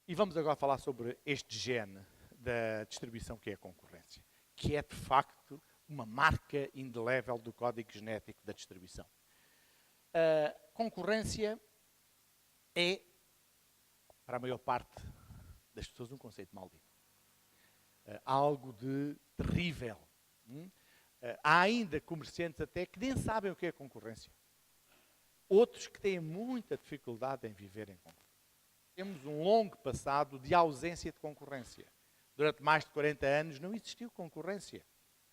E vamos agora falar sobre este gene da distribuição que é a concorrência, que é de facto uma marca indelével do código genético da distribuição. A concorrência é, para a maior parte das pessoas, um conceito maldito. Algo de terrível. Há ainda comerciantes até que nem sabem o que é concorrência. Outros que têm muita dificuldade em viver em concorrência. Temos um longo passado de ausência de concorrência. Durante mais de 40 anos não existiu concorrência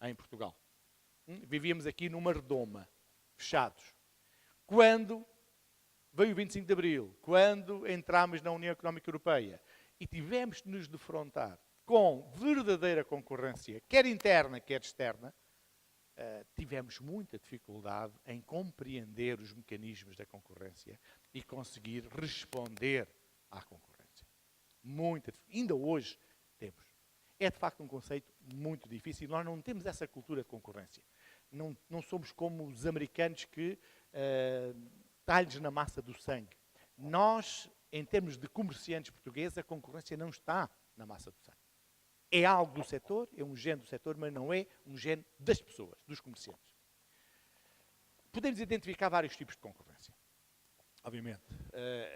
em Portugal. Vivíamos aqui numa redoma, fechados. Quando veio o 25 de Abril, quando entramos na União Económica Europeia e tivemos de nos defrontar com verdadeira concorrência, quer interna, quer externa, tivemos muita dificuldade em compreender os mecanismos da concorrência e conseguir responder à concorrência. Ainda hoje temos. É de facto um conceito muito difícil. Nós não temos essa cultura de concorrência. Não somos como os americanos que talhos na massa do sangue. Nós, em termos de comerciantes portugueses, a concorrência não está na massa do sangue. É algo do setor, é um gene do setor, mas não é um gene das pessoas, dos comerciantes. Podemos identificar vários tipos de concorrência. Obviamente,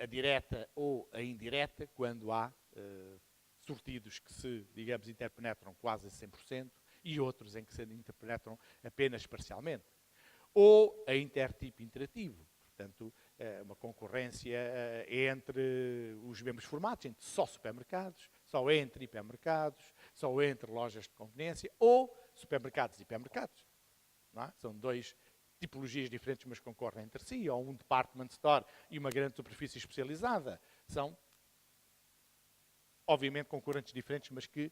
a direta ou a indireta, quando há sortidos que se, digamos, interpenetram quase a 100% e outros em que se interpenetram apenas parcialmente. Ou a intertipo interativo, portanto, uma concorrência entre os mesmos formatos, entre só supermercados, só entre hipermercados, só entre lojas de conveniência, ou supermercados e hipermercados. Não é? São duas tipologias diferentes, mas concorrem entre si, ou um department store e uma grande superfície especializada. São, obviamente, concorrentes diferentes, mas que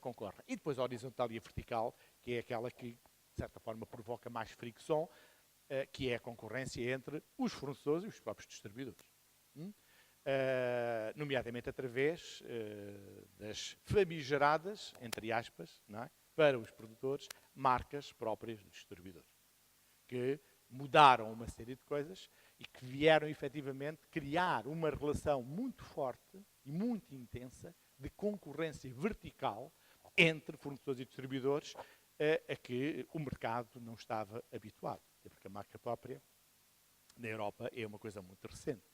concorrem. E depois a horizontal e a vertical, que é aquela que, de certa forma, provoca mais fricção, que é a concorrência entre os fornecedores e os próprios distribuidores. Nomeadamente através das famigeradas, entre aspas, não é? Para os produtores, marcas próprias dos distribuidores, que mudaram uma série de coisas e que vieram efetivamente criar uma relação muito forte e muito intensa de concorrência vertical entre fornecedores e distribuidores a que o mercado não estava habituado. Porque a marca própria na Europa é uma coisa muito recente,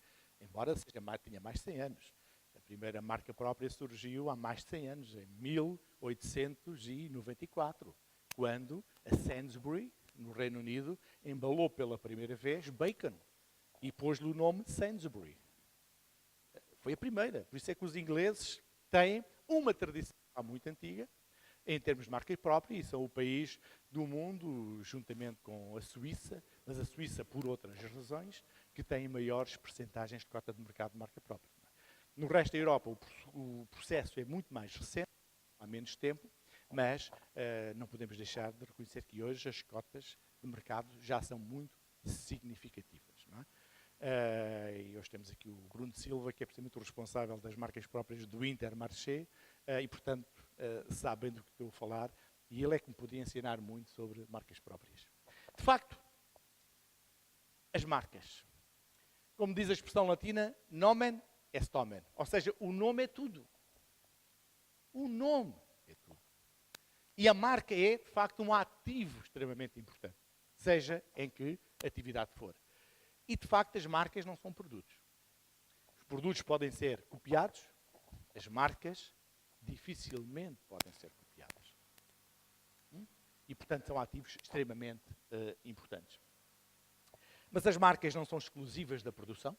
embora tenha mais de 100 anos. A primeira marca própria surgiu há mais de 100 anos, em 1894, quando a Sainsbury, no Reino Unido, embalou pela primeira vez bacon e pôs-lhe o nome Sainsbury. Foi a primeira. Por isso é que os ingleses têm uma tradição muito antiga em termos de marca própria e são o país do mundo, juntamente com a Suíça, mas a Suíça por outras razões, que tem maiores percentagens de cota de mercado de marca própria. No resto da Europa o processo é muito mais recente, há menos tempo, mas não podemos deixar de reconhecer que hoje as cotas de mercado já são muito significativas. Não é? E hoje temos aqui o Bruno Silva, que é precisamente o responsável das marcas próprias do Intermarché, e portanto sabe bem do que estou a falar, e ele é que me podia ensinar muito sobre marcas próprias. De facto, as marcas, como diz a expressão latina, nomen est omen, ou seja, o nome é tudo. O nome é tudo. E a marca é, de facto, um ativo extremamente importante, seja em que atividade for. E, de facto, as marcas não são produtos. Os produtos podem ser copiados, as marcas dificilmente podem ser copiadas. E, portanto, são ativos extremamente importantes. Mas as marcas não são exclusivas da produção.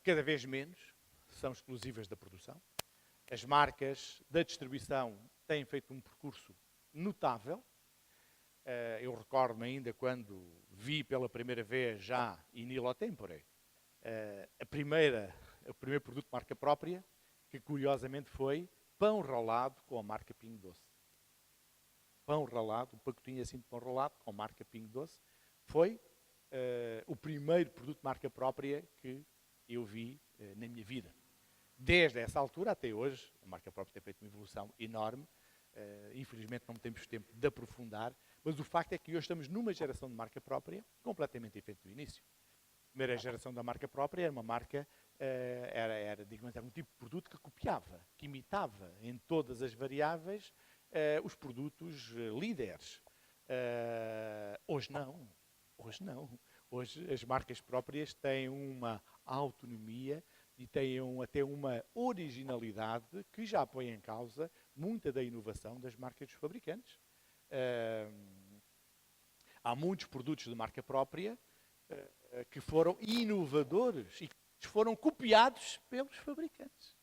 Cada vez menos são exclusivas da produção. As marcas da distribuição têm feito um percurso notável. Eu recordo-me ainda quando vi pela primeira vez já in illo tempore o primeiro produto de marca própria, que curiosamente foi pão ralado com a marca Pingo Doce. Pão ralado, um pacotinho assim de pão ralado com a marca Pingo Doce, foi o primeiro produto de marca própria que eu vi na minha vida. Desde essa altura até hoje, a marca própria tem feito uma evolução enorme. Infelizmente não temos tempo de aprofundar, mas o facto é que hoje estamos numa geração de marca própria completamente diferente do início. A primeira geração da marca própria era uma marca digamos, era um tipo de produto que copiava, que imitava em todas as variáveis os produtos líderes. Hoje não. Hoje não. Hoje as marcas próprias têm uma autonomia e têm até uma originalidade que já põe em causa muita da inovação das marcas dos fabricantes. Há muitos produtos de marca própria que foram inovadores e que foram copiados pelos fabricantes.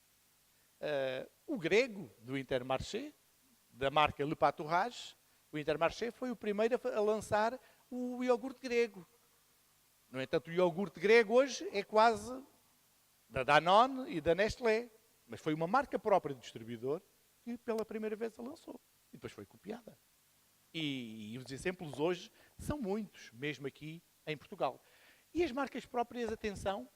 O grego do Intermarché, da marca Le Pâturage, o Intermarché foi o primeiro a lançar o iogurte grego. No entanto, o iogurte grego hoje é quase da Danone e da Nestlé. Mas foi uma marca própria do distribuidor que pela primeira vez a lançou. E depois foi copiada. E os exemplos hoje são muitos, mesmo aqui em Portugal. E as marcas próprias, atenção,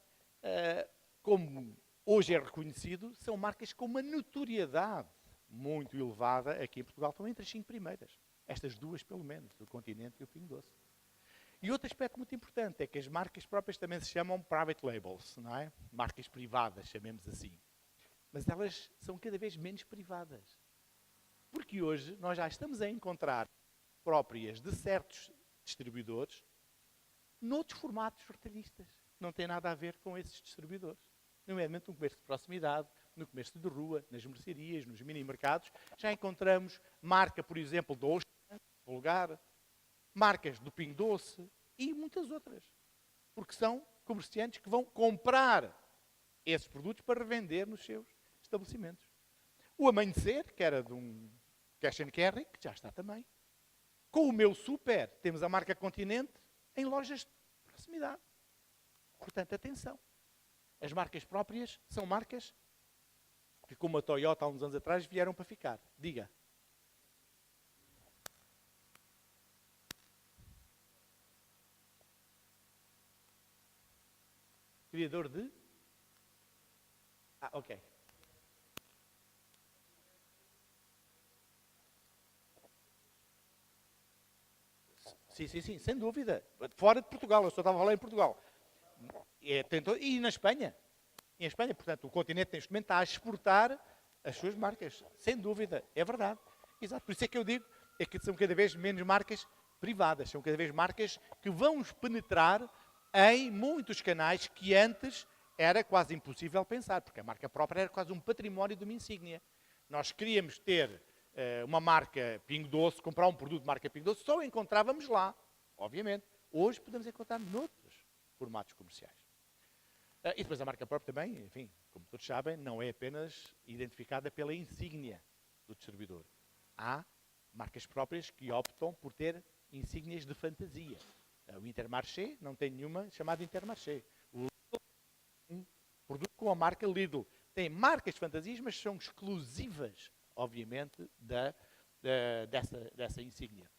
como hoje é reconhecido, são marcas com uma notoriedade muito elevada aqui em Portugal. Estão entre as 5 primeiras. Estas duas, pelo menos, o Continente e o Pingo Doce. E outro aspecto muito importante é que as marcas próprias também se chamam private labels, não é? Marcas privadas, chamemos assim. Mas elas são cada vez menos privadas. Porque hoje nós já estamos a encontrar próprias de certos distribuidores noutros formatos retalhistas. Não tem nada a ver com esses distribuidores. Nomeadamente no comércio de proximidade, no comércio de rua, nas mercearias, nos mini-mercados. Já encontramos marca, por exemplo, do Auchan, vulgar, marcas do Pingo Doce e muitas outras. Porque são comerciantes que vão comprar esses produtos para revender nos seus estabelecimentos. O Amanhecer, que era de um cash and carry, que já está também. Com o Meu Super, temos a marca Continente em lojas de proximidade. Portanto, atenção. As marcas próprias são marcas que, como a Toyota há uns anos atrás, vieram para ficar. Diga. Criador de? Ok. Sim, sem dúvida. Fora de Portugal, eu só estava a falar em Portugal. E na Espanha. Em Espanha, portanto, o Continente neste momento está a exportar as suas marcas. Sem dúvida, é verdade. Exato, por isso é que eu digo é que são cada vez menos marcas privadas, são cada vez marcas que vão penetrar em muitos canais que antes era quase impossível pensar, porque a marca própria era quase um património de uma insígnia. Nós queríamos ter uma marca Pingo Doce, comprar um produto de marca Pingo Doce, só o encontrávamos lá, obviamente. Hoje podemos encontrar noutros formatos comerciais. E depois a marca própria também, enfim, como todos sabem, não é apenas identificada pela insígnia do distribuidor. Há marcas próprias que optam por ter insígnias de fantasia. O Intermarché não tem nenhuma chamada Intermarché. O Lidl, um produto com a marca Lidl. Tem marcas de fantasias, mas são exclusivas, obviamente, dessa insígnia.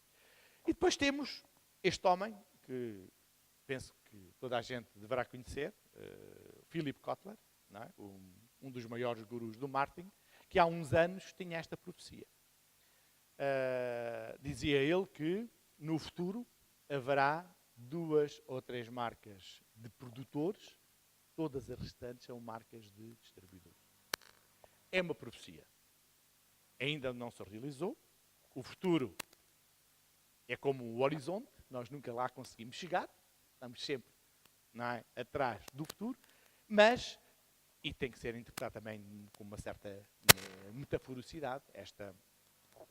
E depois temos este homem, que penso que toda a gente deverá conhecer, Philip Kotler, não é? Um dos maiores gurus do marketing, que há uns anos tinha esta profecia. Dizia ele que, no futuro, haverá 2 ou 3 marcas de produtores, todas as restantes são marcas de distribuidores. É uma profecia. Ainda não se realizou. O futuro é como o horizonte, nós nunca lá conseguimos chegar, estamos sempre, não é, atrás do futuro, mas, e tem que ser interpretado também com uma certa metaforicidade, esta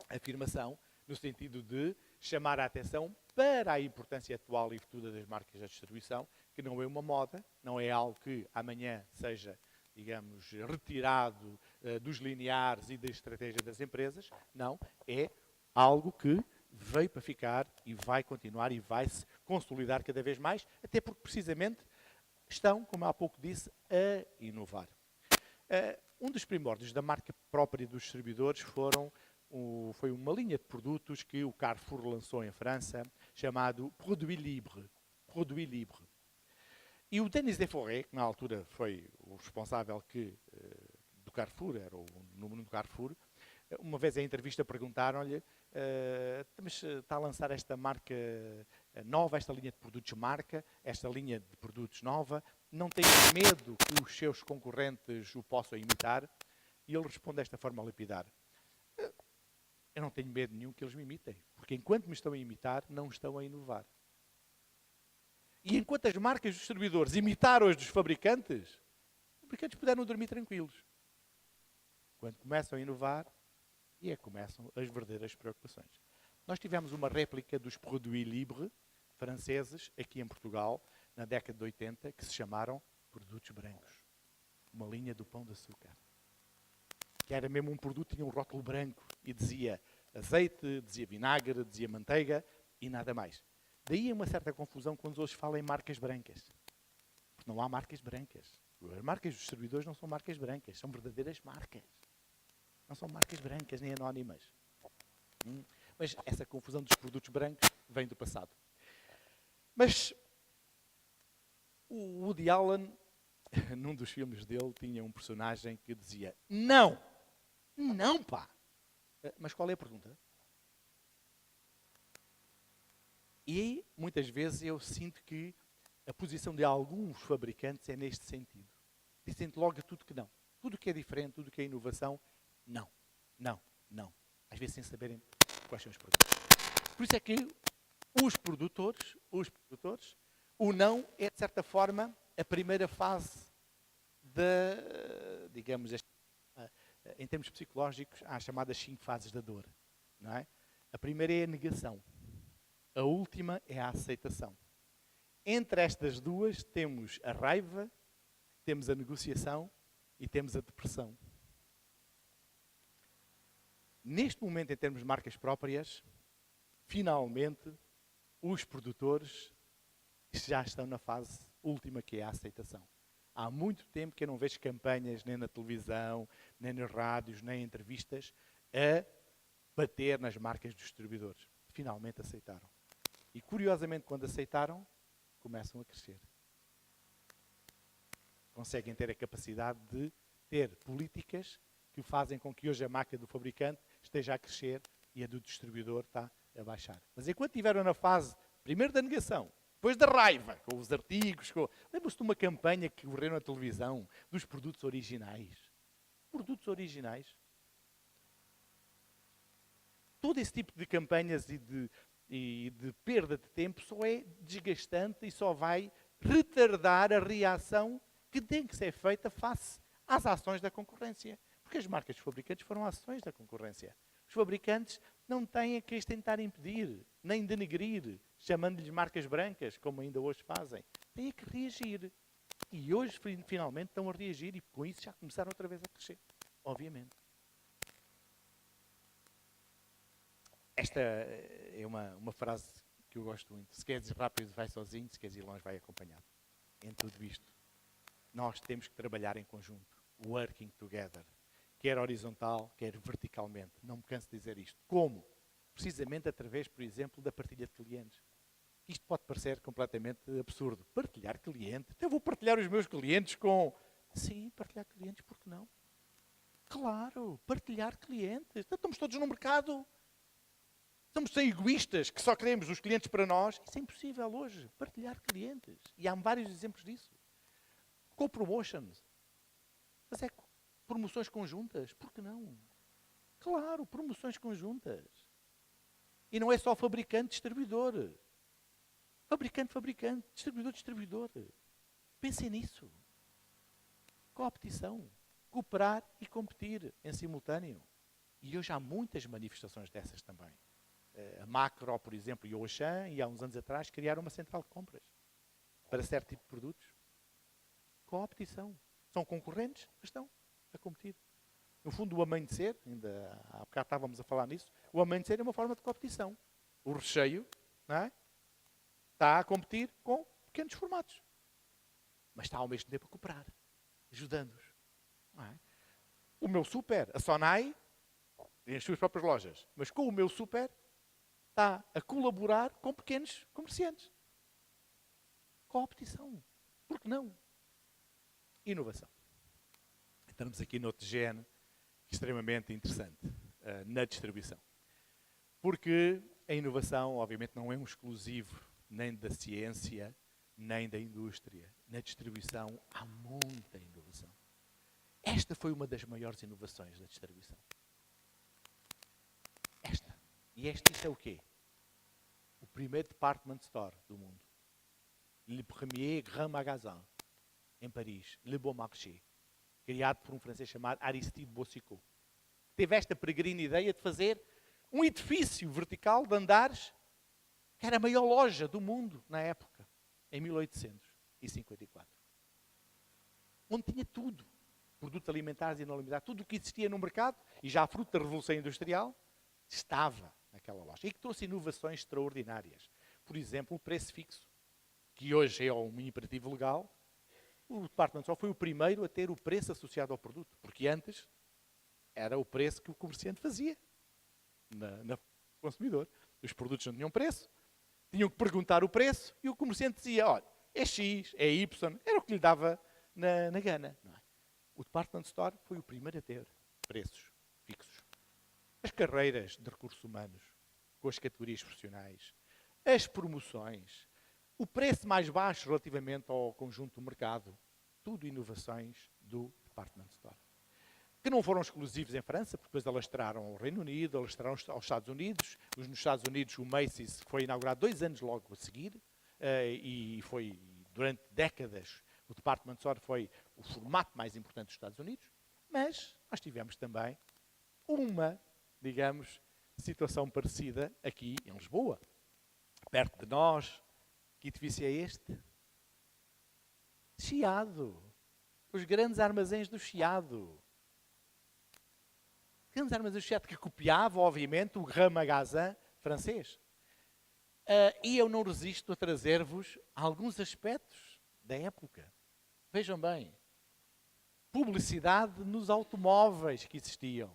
afirmação, no sentido de chamar a atenção para a importância atual e futura das marcas da distribuição, que não é uma moda, não é algo que amanhã seja, digamos, retirado dos lineares e da estratégia das empresas, não, é algo que veio para ficar e vai continuar e vai se consolidar cada vez mais, até porque precisamente estão, como há pouco disse, a inovar. Um dos primórdios da marca própria dos distribuidores foi uma linha de produtos que o Carrefour lançou em França, chamado Produit Libre. Produit Libre. E o Denis Deforest, que na altura foi o responsável do Carrefour, era o número do Carrefour, uma vez em entrevista perguntaram-lhe, mas está a lançar esta marca nova, esta linha de produtos marca, esta linha de produtos nova, não tem medo que os seus concorrentes o possam imitar? E ele responde desta forma lapidar: eu não tenho medo nenhum que eles me imitem, porque enquanto me estão a imitar, não estão a inovar. E enquanto as marcas dos distribuidores imitaram as dos fabricantes, os fabricantes puderam dormir tranquilos. Quando começam a inovar, e é que começam as verdadeiras preocupações. Nós tivemos uma réplica dos Produits Libres franceses aqui em Portugal, na década de 80, que se chamaram produtos brancos. Uma linha do pão de açúcar. Que era mesmo um produto, tinha um rótulo branco e dizia azeite, dizia vinagre, dizia manteiga e nada mais. Daí uma certa confusão quando hoje falam em marcas brancas. Porque não há marcas brancas. As marcas dos distribuidores não são marcas brancas, são verdadeiras marcas. Não são marcas brancas nem anónimas. Mas essa confusão dos produtos brancos vem do passado. Mas o Woody Allen, num dos filmes dele, tinha um personagem que dizia: não! Não, pá! Mas qual é a pergunta? E aí, muitas vezes, eu sinto que a posição de alguns fabricantes é neste sentido. Dizem logo tudo que não. Tudo que é diferente, tudo que é inovação, não. Não, não. Às vezes sem saberem quais são os produtos. Por isso é que os produtores, o não é, de certa forma, a primeira fase da, digamos, em termos psicológicos, há as chamadas 5 fases da dor. Não é? A primeira é a negação. A última é a aceitação. Entre estas duas temos a raiva, temos a negociação e temos a depressão. Neste momento, em termos de marcas próprias, finalmente, os produtores já estão na fase última, que é a aceitação. Há muito tempo que eu não vejo campanhas, nem na televisão, nem nas rádios, nem em entrevistas, a bater nas marcas dos distribuidores. Finalmente aceitaram. E, curiosamente, quando aceitaram, começam a crescer. Conseguem ter a capacidade de ter políticas que fazem com que hoje a marca do fabricante esteja a crescer e a do distribuidor está a baixar. Mas enquanto estiveram na fase, primeiro da negação, depois da raiva, com os artigos, lembra-se de uma campanha que correu na televisão dos produtos originais? Produtos originais. Todo esse tipo de campanhas e de perda de tempo só é desgastante e só vai retardar a reação que tem que ser feita face às ações da concorrência. Porque as marcas dos fabricantes foram ações da concorrência. Os fabricantes não têm a que as tentar impedir, nem denegrir, chamando-lhes marcas brancas, como ainda hoje fazem. Têm que reagir. E hoje, finalmente, estão a reagir e com isso já começaram outra vez a crescer. Obviamente. Esta é uma frase que eu gosto muito. Se queres ir rápido, vai sozinho. Se queres ir longe, vai acompanhado. Em tudo isto, nós temos que trabalhar em conjunto. Working together. Quer horizontal, quer verticalmente. Não me canso de dizer isto. Como? Precisamente através, por exemplo, da partilha de clientes. Isto pode parecer completamente absurdo. Partilhar clientes? Então eu vou partilhar os meus clientes com... Sim, partilhar clientes, por que não? Claro, partilhar clientes. Então estamos todos no mercado. Estamos tão egoístas que só queremos os clientes para nós. Isso é impossível hoje. Partilhar clientes. E há vários exemplos disso. Co-promotions. Mas é promoções conjuntas. Por que não? Claro, promoções conjuntas. E não é só fabricante, distribuidor. Fabricante, fabricante. Distribuidor, distribuidor. Pensem nisso. Competição. Cooperar e competir em simultâneo. E hoje há muitas manifestações dessas também. A Macro, por exemplo, e o Auchan, e há uns anos atrás, criaram uma central de compras para certo tipo de produtos. Competição. São concorrentes, mas estão a competir. No fundo, o amanhecer, ainda há bocado estávamos a falar nisso, o amanhecer é uma forma de competição. O recheio, não é? Está a competir com pequenos formatos. Mas está ao mesmo tempo a cooperar, ajudando-os. Não é? O meu super, a Sonai, tem as suas próprias lojas, mas com o meu super está a colaborar com pequenos comerciantes. Competição. Por que não? Inovação. Estamos aqui noutro gene extremamente interessante, na distribuição. Porque a inovação, obviamente, não é um exclusivo nem da ciência, nem da indústria. Na distribuição há muita inovação. Esta foi uma das maiores inovações da distribuição. Esta. E isto é o quê? O primeiro department store do mundo. Le premier grand magasin, em Paris. Le Bon Marché. Criado por um francês chamado Aristide Boucicaut. Teve esta peregrina ideia de fazer um edifício vertical de andares que era a maior loja do mundo na época, em 1854. Onde tinha tudo. Produtos alimentares e não alimentares. Tudo o que existia no mercado, e já fruto da Revolução Industrial, estava naquela loja. E que trouxe inovações extraordinárias. Por exemplo, o preço fixo, que hoje é um imperativo legal. O department store foi o primeiro a ter o preço associado ao produto, porque antes era o preço que o comerciante fazia na consumidor. Os produtos não tinham preço, tinham que perguntar o preço e o comerciante dizia, olha, é X, é Y, era o que lhe dava na gana. Não é? O department store foi o primeiro a ter preços fixos. As carreiras de recursos humanos, com as categorias profissionais, as promoções, o preço mais baixo relativamente ao conjunto do mercado, tudo inovações do department store. Que não foram exclusivos em França, porque depois alastraram ao Reino Unido, alastraram aos Estados Unidos. Nos Estados Unidos o Macy's foi inaugurado 2 anos logo a seguir, e foi durante décadas o department store foi o formato mais importante dos Estados Unidos, mas nós tivemos também uma, digamos, situação parecida aqui em Lisboa, perto de nós. Que edifício é este? Chiado. Os grandes armazéns do Chiado. Grandes armazéns do Chiado que copiava, obviamente, o Grand Magasin francês. E eu não resisto a trazer-vos alguns aspectos da época. Vejam bem. Publicidade nos automóveis que existiam.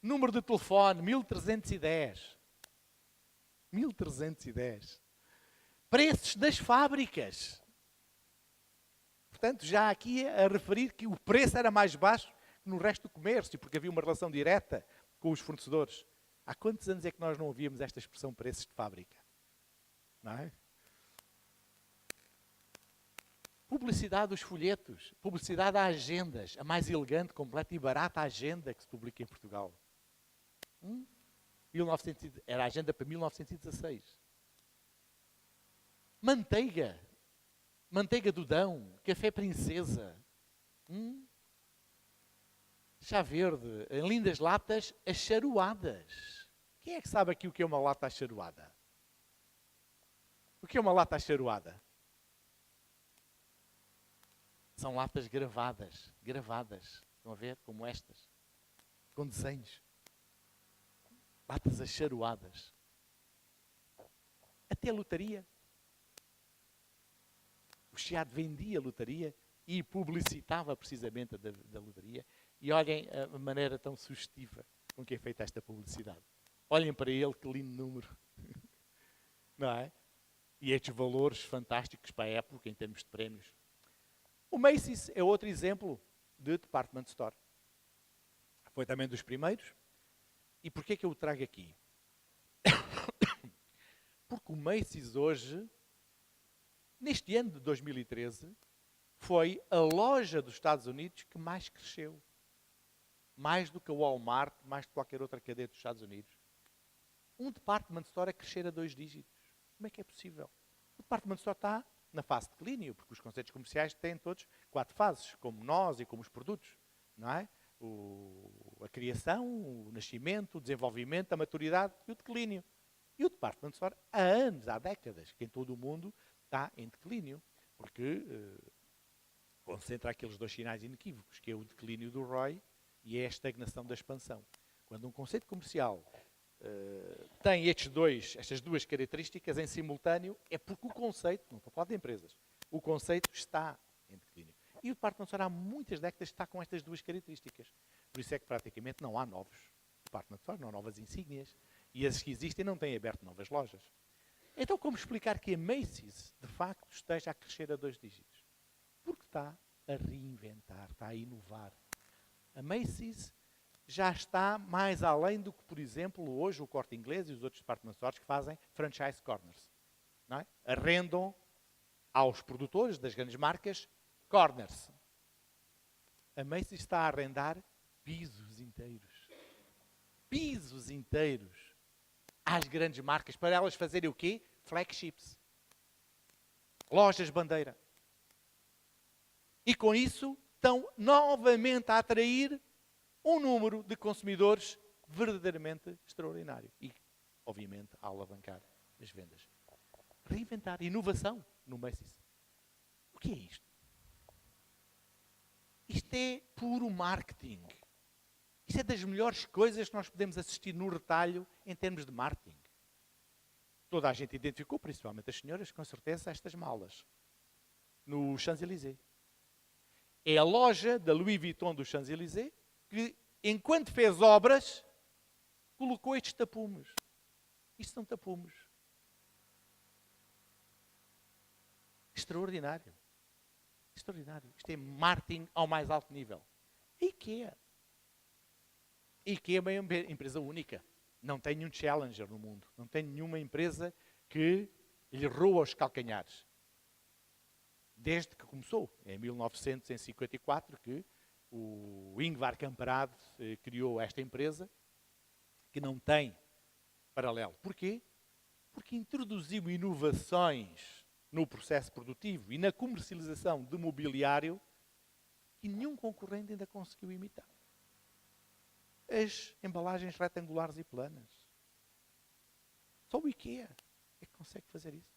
Número de telefone, 1310. 1310. Preços das fábricas. Portanto, já aqui a referir que o preço era mais baixo que no resto do comércio, porque havia uma relação direta com os fornecedores. Há quantos anos é que nós não ouvíamos esta expressão preços de fábrica? Não é? Publicidade dos folhetos, publicidade a agendas, a mais elegante, completa e barata agenda que se publica em Portugal. 1900, era a agenda para 1916. Manteiga. Manteiga do Dão. Café Princesa. Chá verde. Em lindas latas acharoadas. Quem é que sabe aqui o que é uma lata acharoada? O que é uma lata acharoada? São latas gravadas. Gravadas. Estão a ver? Como estas. Com desenhos. Latas acharoadas. Até a lotaria. O Chiado vendia a lotaria e publicitava precisamente da lotaria. E olhem a maneira tão sugestiva com que é feita esta publicidade. Olhem para ele, que lindo número. Não é? E estes valores fantásticos para a época, em termos de prémios. O Macy's é outro exemplo de department store. Foi também dos primeiros. E porquê é que eu o trago aqui? Porque o Macy's hoje, neste ano de 2013, foi a loja dos Estados Unidos que mais cresceu. Mais do que o Walmart, mais do que qualquer outra cadeia dos Estados Unidos. Um department store a crescer a 2 dígitos. Como é que é possível? O department store está na fase de declínio, porque os conceitos comerciais têm todos 4 fases, como nós e como os produtos. Não é? A criação, o nascimento, o desenvolvimento, a maturidade e o declínio. E o department store, há anos, há décadas, que em todo o mundo está em declínio, porque concentra aqueles 2 sinais inequívocos, que é o declínio do ROI e é a estagnação da expansão. Quando um conceito comercial tem estas 2 características em simultâneo, é porque o conceito, não estou a falar de empresas, o conceito está em declínio. E o department store há muitas décadas está com estas 2 características. Por isso é que praticamente não há novos department stores, não há novas insígnias, e as que existem não têm aberto novas lojas. Então, como explicar que a Macy's, de facto, esteja a crescer a 2 dígitos? Porque está a reinventar, está a inovar. A Macy's já está mais além do que, por exemplo, hoje o Corte Inglês e os outros department stores que fazem franchise corners. Não é? Arrendam aos produtores das grandes marcas corners. A Macy's está a arrendar pisos inteiros. Pisos inteiros às grandes marcas para elas fazerem o quê? Flagships. Lojas bandeira. E com isso estão novamente a atrair um número de consumidores verdadeiramente extraordinário. E, obviamente, a alavancar as vendas. Reinventar. Inovação no Macy's. O que é isto? Isto é puro marketing. Isto é das melhores coisas que nós podemos assistir no retalho em termos de marketing. Toda a gente identificou, principalmente as senhoras, com certeza, estas malas. No Champs-Élysées. É a loja da Louis Vuitton do Champs-Élysées que, enquanto fez obras, colocou estes tapumes. Isto são tapumes. Extraordinário. Extraordinário. Isto é marketing ao mais alto nível. A IKEA. A IKEA é uma empresa única. Não tem nenhum challenger no mundo. Não tem nenhuma empresa que lhe roa os calcanhares. Desde que começou, em 1954, que o Ingvar Kamprad criou esta empresa, que não tem paralelo. Porquê? Porque introduziu inovações no processo produtivo e na comercialização de mobiliário que nenhum concorrente ainda conseguiu imitar. As embalagens retangulares e planas. Só o IKEA é que consegue fazer isso.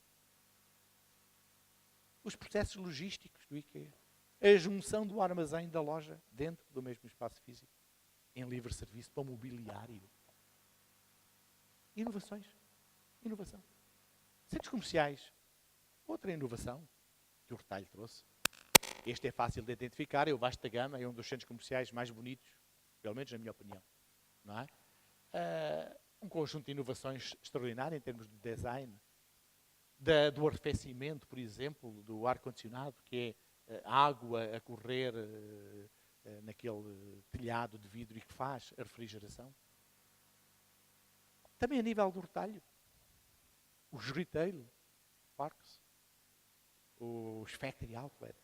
Os processos logísticos do IKEA. A junção do armazém da loja dentro do mesmo espaço físico. Em livre serviço para o mobiliário. Inovações. Inovação. Centros comerciais. Outra inovação que o retalho trouxe. Este é fácil de identificar, é o Vasta Gama, é um dos centros comerciais mais bonitos, pelo menos na minha opinião. Não é? Um conjunto de inovações extraordinário em termos de design, do arrefecimento, por exemplo, do ar-condicionado, que é água a correr naquele telhado de vidro e que faz a refrigeração. Também a nível do retalho, os retail parks, os factory outlet,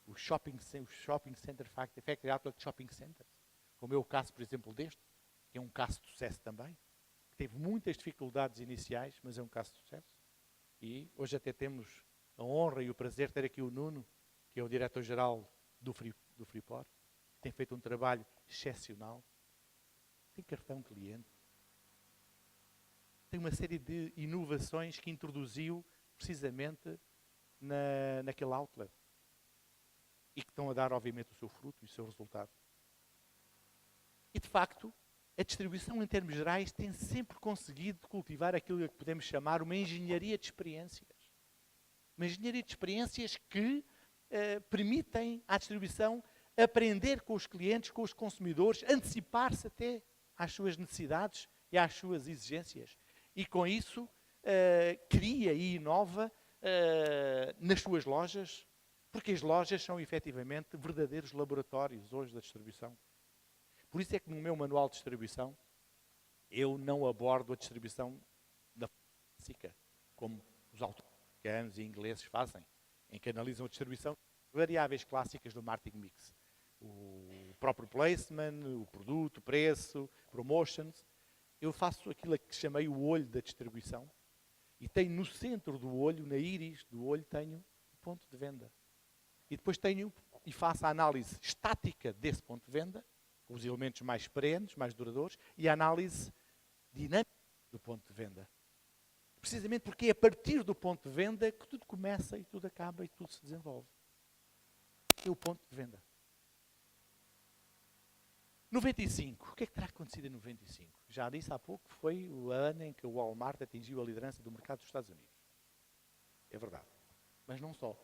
os shopping center factory outlet shopping centers, como é o caso, por exemplo, deste, que é um caso de sucesso também, que teve muitas dificuldades iniciais, mas é um caso de sucesso. E hoje até temos a honra e o prazer de ter aqui o Nuno, que é o diretor-geral do Freeport, que tem feito um trabalho excepcional, tem cartão cliente, tem uma série de inovações que introduziu precisamente naquele outlet e que estão a dar, obviamente, o seu fruto e o seu resultado. E, de facto, a distribuição, em termos gerais, tem sempre conseguido cultivar aquilo que podemos chamar uma engenharia de experiências. Uma engenharia de experiências que permitem à distribuição aprender com os clientes, com os consumidores, antecipar-se até às suas necessidades e às suas exigências. E, com isso, cria e inova nas suas lojas, porque as lojas são, efetivamente, verdadeiros laboratórios hoje da distribuição. Por isso é que no meu manual de distribuição eu não abordo a distribuição da clássica, como os autores americanos e ingleses fazem, em que analisam a distribuição de variáveis clássicas do marketing mix. O próprio placement, o produto, o preço, promotions. Eu faço aquilo que chamei o olho da distribuição e tenho no centro do olho, na íris do olho, tenho o ponto de venda. E depois tenho e faço a análise estática desse ponto de venda, com os elementos mais perenes, mais duradouros, e a análise dinâmica do ponto de venda. Precisamente porque é a partir do ponto de venda que tudo começa e tudo acaba e tudo se desenvolve. É o ponto de venda. 95. O que é que terá acontecido em 95? Já disse há pouco que foi o ano em que o Walmart atingiu a liderança do mercado dos Estados Unidos. É verdade. Mas não só.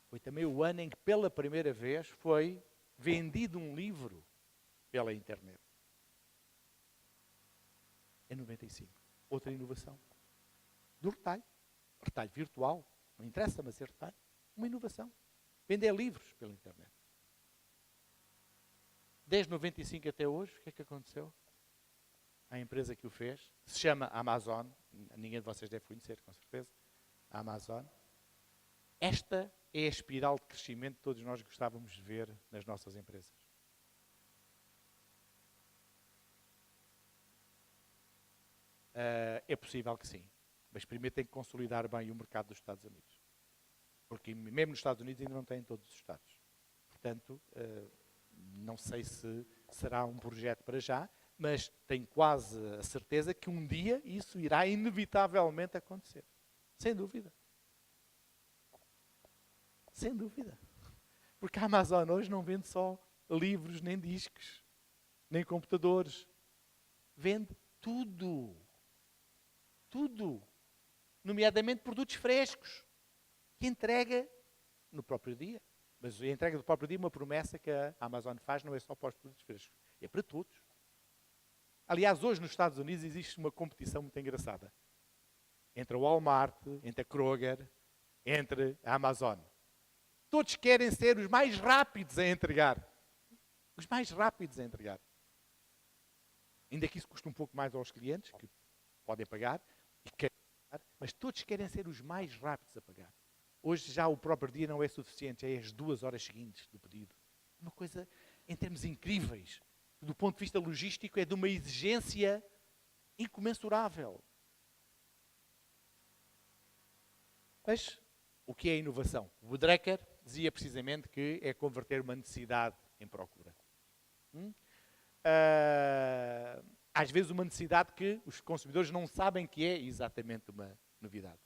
Foi também o ano em que pela primeira vez foi vendido um livro pela internet. Em 95. Outra inovação. Do retalho. Retalho virtual. Não interessa, mas é retalho. Uma inovação. Vender livros pela internet. Desde 95 até hoje, o que é que aconteceu? A empresa que o fez, se chama Amazon, ninguém de vocês deve conhecer, com certeza, a Amazon, Esta é a espiral de crescimento que todos nós gostávamos de ver nas nossas empresas. É possível que sim, mas primeiro tem que consolidar bem o mercado dos Estados Unidos. Porque mesmo nos Estados Unidos ainda não tem em todos os Estados. Portanto, não sei se será um projeto para já, mas tenho quase a certeza que um dia isso irá inevitavelmente acontecer. Sem dúvida. Sem dúvida. Porque a Amazon hoje não vende só livros, nem discos, nem computadores. Vende tudo. Tudo. Nomeadamente produtos frescos. Que entrega no próprio dia. Mas a entrega do próprio dia é uma promessa que a Amazon faz, não é só para os produtos frescos. É para todos. Aliás, hoje nos Estados Unidos existe uma competição muito engraçada. Entre a Walmart, entre a Kroger, entre a Amazon. Todos querem ser os mais rápidos a entregar. Os mais rápidos a entregar. Ainda que isso custe um pouco mais aos clientes, que podem pagar, e querem pagar, mas todos querem ser os mais rápidos a pagar. Hoje já o próprio dia não é suficiente, já é as 2 horas seguintes do pedido. Uma coisa em termos incríveis. Do ponto de vista logístico é de uma exigência incomensurável. Mas o que é inovação? O Drucker dizia precisamente que é converter uma necessidade em procura. Às vezes uma necessidade que os consumidores não sabem que é exatamente uma novidade.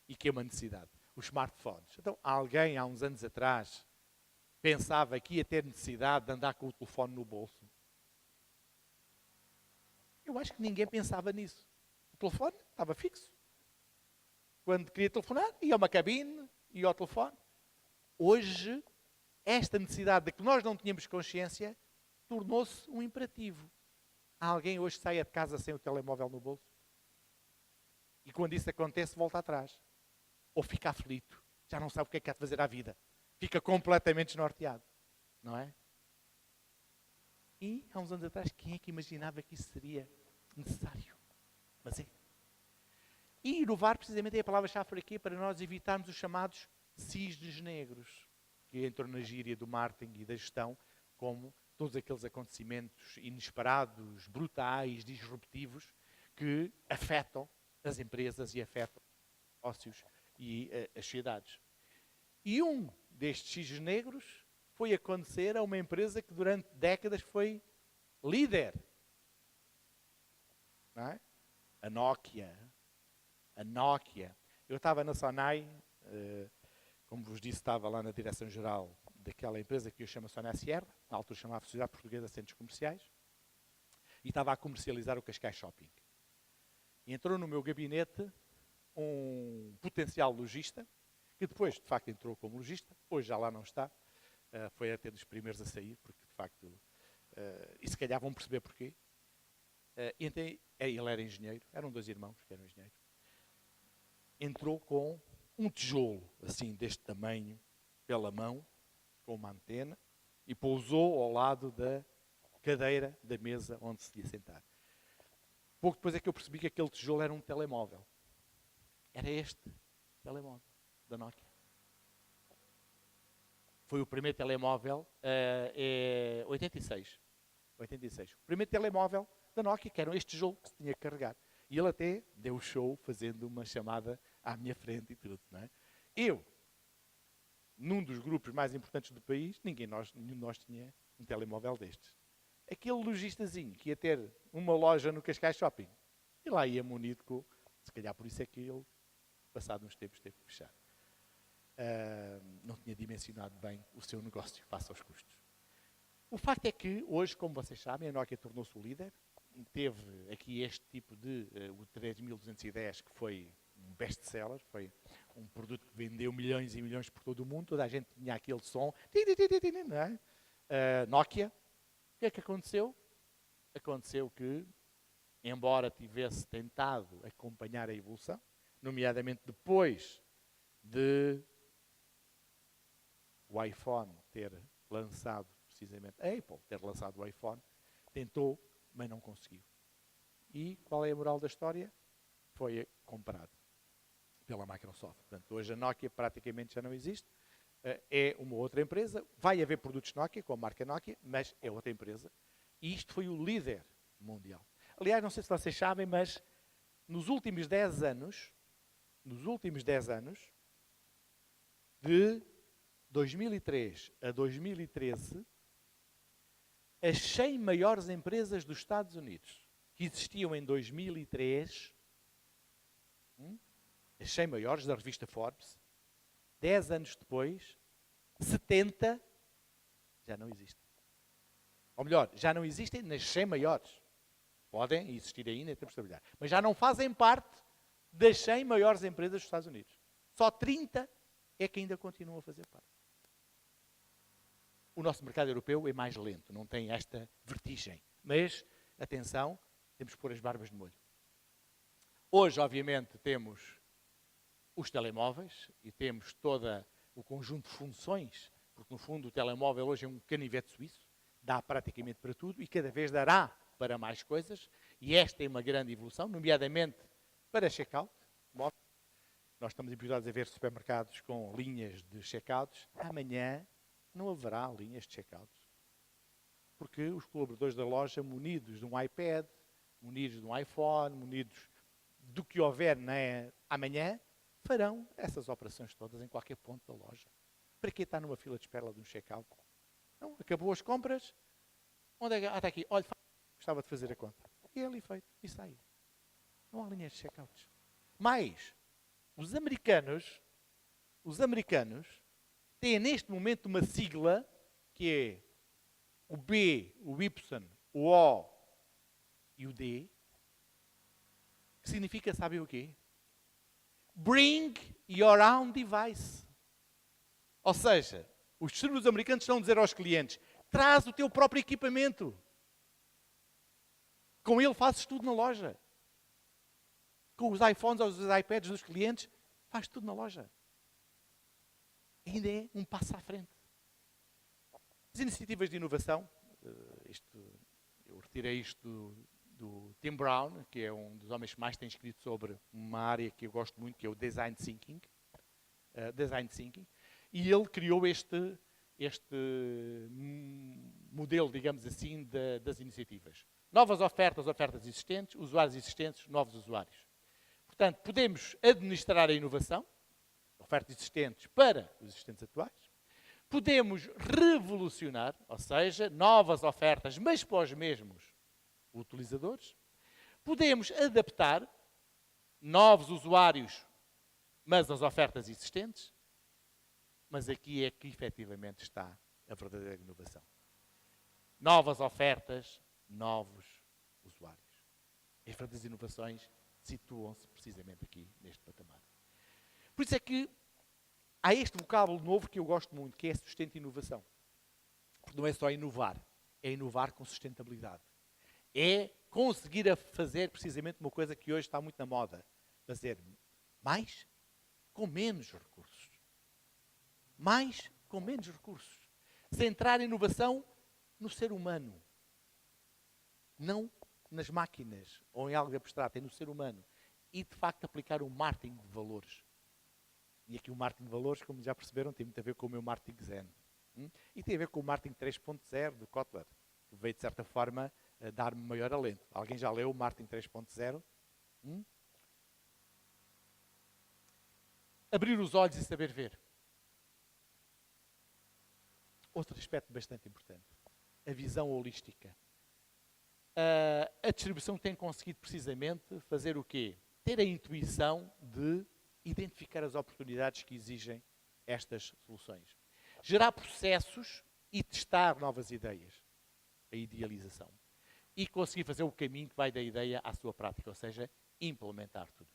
E que é uma necessidade. Os smartphones. Então, alguém há uns anos atrás pensava que ia ter necessidade de andar com o telefone no bolso. Eu acho que ninguém pensava nisso. O telefone estava fixo. Quando queria telefonar, ia a uma cabine, ia ao telefone. Hoje, esta necessidade de que nós não tínhamos consciência tornou-se um imperativo. Há alguém hoje que saia de casa sem o telemóvel no bolso? E quando isso acontece, volta atrás. Ou fica aflito. Já não sabe o que é que há de fazer à vida. Fica completamente desnorteado. Não é? E, há uns anos atrás, quem é que imaginava que isso seria necessário? Mas é. E inovar, precisamente, é a palavra-chave aqui para nós evitarmos os chamados cisnes negros, que entram na gíria do marketing e da gestão, como todos aqueles acontecimentos inesperados, brutais, disruptivos, que afetam as empresas e afetam os negócios e as sociedades. E um destes cisnes negros foi acontecer a uma empresa que durante décadas foi líder. Não é? A Nokia. Eu estava na Sonai, como vos disse, estava lá na direção-geral daquela empresa que eu chamo Sonai Sierra, na altura chamava Sociedade Portuguesa de Centros Comerciais, e estava a comercializar o Cascais Shopping. E entrou no meu gabinete um potencial lojista, que depois, de facto, entrou como lojista, hoje já lá não está, foi até dos primeiros a sair, porque, de facto, e se calhar vão perceber porquê. Ele era engenheiro, eram 2 irmãos que eram engenheiros. Entrou com um tijolo, assim, deste tamanho, pela mão, com uma antena, e pousou ao lado da cadeira da mesa onde se ia sentar. Pouco depois é que eu percebi que aquele tijolo era um telemóvel. Era este telemóvel da Nokia. Foi o primeiro telemóvel, 86. O primeiro telemóvel da Nokia, que era este tijolo que se tinha que carregar. E ele até deu o show fazendo uma chamada à minha frente e tudo. Não é? Eu, num dos grupos mais importantes do país, nenhum de nós tinha um telemóvel destes. Aquele logistazinho que ia ter uma loja no Cascais Shopping, e lá ia munido com... Se calhar por isso é que ele, passado uns tempos, teve que fechar. Não tinha dimensionado bem o seu negócio face aos custos. O facto é que hoje, como vocês sabem, a Nokia tornou-se o líder. Teve aqui este tipo de, o 3210, que foi um best-seller, foi um produto que vendeu milhões e milhões por todo o mundo, toda a gente tinha aquele som, não é? Nokia. O que é que aconteceu? Aconteceu que, embora tivesse tentado acompanhar a evolução, nomeadamente depois de o iPhone ter lançado, precisamente, a Apple ter lançado o iPhone, tentou, mas não conseguiu. E qual é a moral da história? Foi comprado pela Microsoft. Portanto, hoje a Nokia praticamente já não existe. É uma outra empresa. Vai haver produtos Nokia, com a marca Nokia, mas é outra empresa. E isto foi o líder mundial. Aliás, não sei se vocês sabem, mas nos últimos 10 anos, de 2003 a 2013, as 100 maiores empresas dos Estados Unidos, que existiam em 2003, as 100 maiores da revista Forbes, 10 anos depois, 70 já não existem. Ou melhor, já não existem nas 100 maiores. Podem existir ainda, temos de trabalhar. Mas já não fazem parte das 100 maiores empresas dos Estados Unidos. Só 30 é que ainda continuam a fazer parte. O nosso mercado europeu é mais lento, não tem esta vertigem. Mas, atenção, temos que pôr as barbas de molho. Hoje, obviamente, temos os telemóveis e temos todo o conjunto de funções, porque, no fundo, o telemóvel hoje é um canivete suíço, dá praticamente para tudo e cada vez dará para mais coisas. E esta é uma grande evolução, nomeadamente para check-out. Nós estamos habituados a ver supermercados com linhas de check-outs. Amanhã não haverá linhas de check-outs. Porque os colaboradores da loja, munidos de um iPad, munidos de um iPhone, munidos do que houver amanhã, farão essas operações todas em qualquer ponto da loja. Para que estar numa fila de espera de um check-out? Não, acabou as compras. Onde é que está aqui? Olha, gostava de fazer a conta. E é ali feito. E sai. Não há linhas de check-outs. Mas os americanos têm neste momento uma sigla que é o B, o Y, o O e o D, que significa, sabem o quê? Bring your own device. Ou seja, os distribuidores americanos estão a dizer aos clientes, traz o teu próprio equipamento. Com ele fazes tudo na loja. Com os iPhones ou os iPads dos clientes, faz tudo na loja. Ainda é um passo à frente. As iniciativas de inovação, eu retirei isto do Tim Brown, que é um dos homens que mais tem escrito sobre uma área que eu gosto muito, que é o Design Thinking. E ele criou este modelo, digamos assim, das iniciativas. Novas ofertas existentes, usuários existentes, novos usuários. Portanto, podemos administrar a inovação, ofertas existentes para os existentes atuais. Podemos revolucionar, ou seja, novas ofertas, mas para os mesmos utilizadores. Podemos adaptar novos usuários, mas as ofertas existentes. Mas aqui é que efetivamente está a verdadeira inovação. Novas ofertas, novos usuários. As verdadeiras inovações situam-se precisamente aqui neste patamar. Por isso é que há este vocábulo novo que eu gosto muito, que é a sustento inovação. Porque não é só inovar, é inovar com sustentabilidade. É conseguir fazer precisamente uma coisa que hoje está muito na moda. Fazer mais com menos recursos. Mais com menos recursos. Centrar a inovação no ser humano. Não nas máquinas ou em algo abstrato, é no ser humano. E, de facto, aplicar o marketing de valores. E aqui o marketing de valores, como já perceberam, tem muito a ver com o meu marketing Zen. E tem a ver com o marketing 3.0 do Kotler, que veio, de certa forma, dar-me maior alento. Alguém já leu o marketing 3.0? Abrir os olhos e saber ver. Outro aspecto bastante importante. A visão holística. A distribuição tem conseguido precisamente fazer o quê? Ter a intuição de identificar as oportunidades que exigem estas soluções. Gerar processos e testar novas ideias. A idealização. E conseguir fazer o caminho que vai da ideia à sua prática, ou seja, implementar tudo